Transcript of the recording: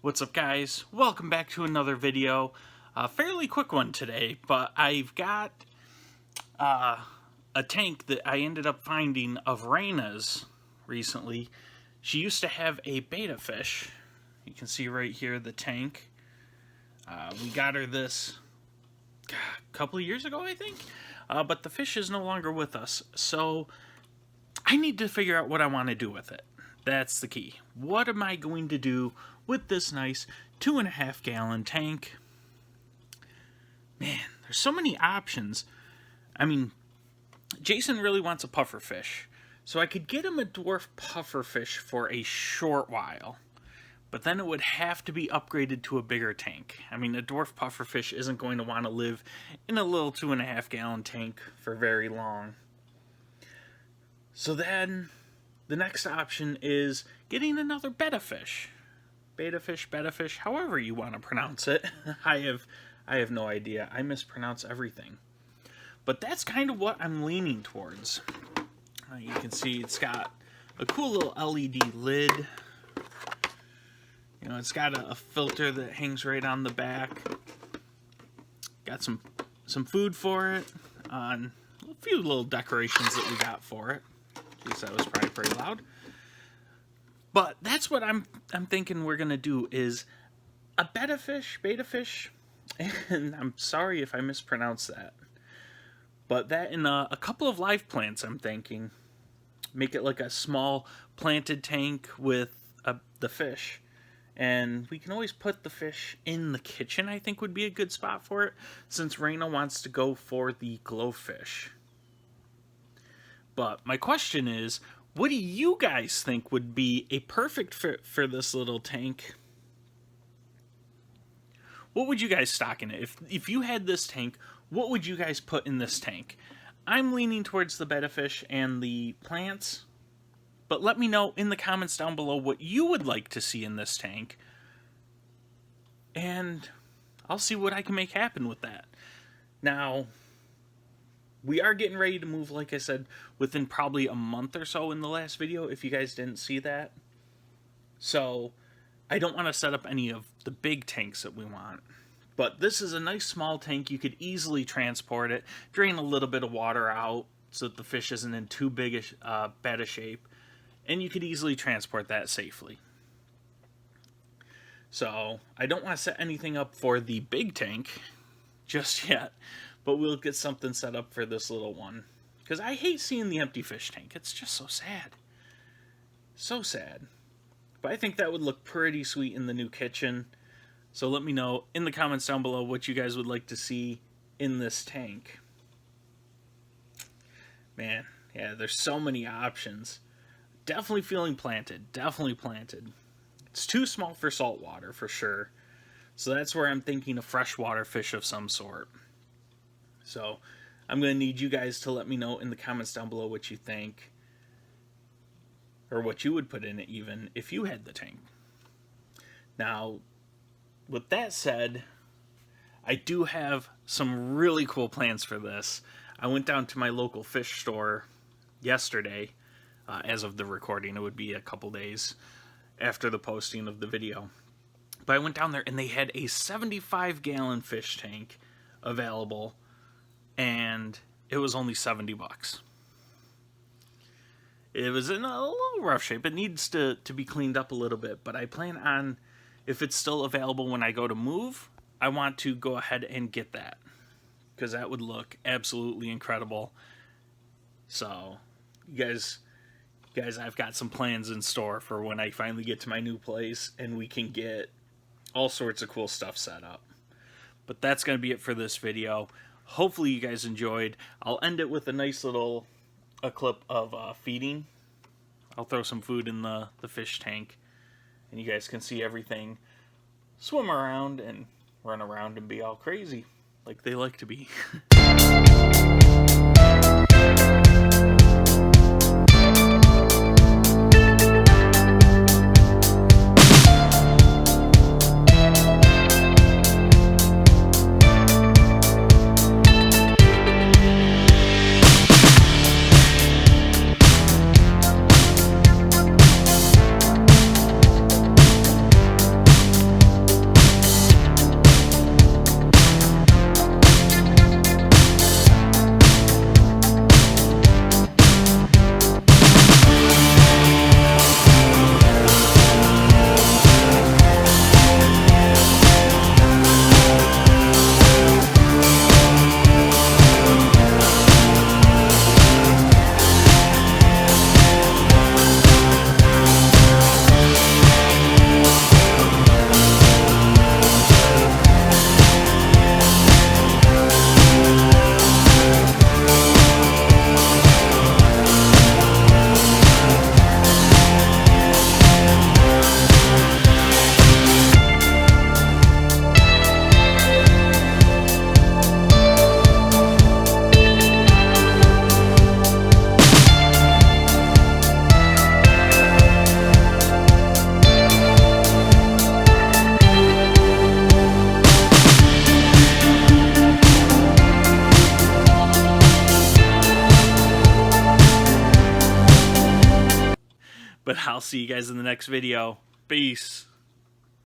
What's up, guys? Welcome back to another video. A fairly quick one today, but I've got a tank that I ended up finding of Raina's recently. She used to have a betta fish. You can see right here the tank. We got her this a couple of years ago, I think. But the fish is no longer with us, so I need to figure out what I want to do with it. That's the key. What am I going to do with this nice 2.5 gallon tank? Man, there's so many options. I mean, Jason really wants a puffer fish, so I could get him a dwarf puffer fish for a short while, but then it would have to be upgraded to a bigger tank. I mean, a dwarf puffer fish isn't going to want to live in a little 2.5 gallon tank for very long. So then the next option is getting another betta fish. Betta fish, however you want to pronounce it. I have no idea. I mispronounce everything. But that's kind of what I'm leaning towards. You can see it's got a cool little LED lid. You know, it's got a filter that hangs right on the back. Got some food for it. A few little decorations that we got for it. Jeez, that was probably pretty loud. But that's what I'm thinking we're gonna do is a betta fish, and I'm sorry if I mispronounced that. But that and a couple of live plants, I'm thinking. Make it like a small planted tank with the fish. And we can always put the fish in the kitchen, I think would be a good spot for it, since Raina wants to go for the glowfish. But my question is, what do you guys think would be a perfect fit for this little tank? What would you guys stock in it? If you had this tank, what would you guys put in this tank? I'm leaning towards the betta fish and the plants, but let me know in the comments down below what you would like to see in this tank, and I'll see what I can make happen with that. Now, we are getting ready to move, like I said, within probably a month or so in the last video, if you guys didn't see that. So, I don't want to set up any of the big tanks that we want. But this is a nice small tank. You could easily transport it, drain a little bit of water out so that the fish isn't in too big a betta shape. And you could easily transport that safely. So, I don't want to set anything up for the big tank just yet. But we'll get something set up for this little one. Because I hate seeing the empty fish tank. It's just so sad. So sad. But I think that would look pretty sweet in the new kitchen. So let me know in the comments down below what you guys would like to see in this tank. Man, yeah, there's so many options. Definitely feeling planted. Definitely planted. It's too small for saltwater, for sure. So that's where I'm thinking a freshwater fish of some sort. So, I'm going to need you guys to let me know in the comments down below what you think. Or what you would put in it even, if you had the tank. Now, with that said, I do have some really cool plans for this. I went down to my local fish store yesterday. As of the recording, it would be a couple days after the posting of the video. But I went down there and they had a 75-gallon fish tank available. And it was only $70. It was in a little rough shape. It needs to be cleaned up a little bit. But I plan on, if it's still available when I go to move, I want to go ahead and get that. Because that would look absolutely incredible. So, you guys, I've got some plans in store for when I finally get to my new place. And we can get all sorts of cool stuff set up. But that's going to be it for this video. Hopefully you guys enjoyed. I'll end it with a nice little clip of feeding. I'll throw some food in the fish tank. And you guys can see everything swim around and run around and be all crazy. Like they like to be. But I'll see you guys in the next video. Peace.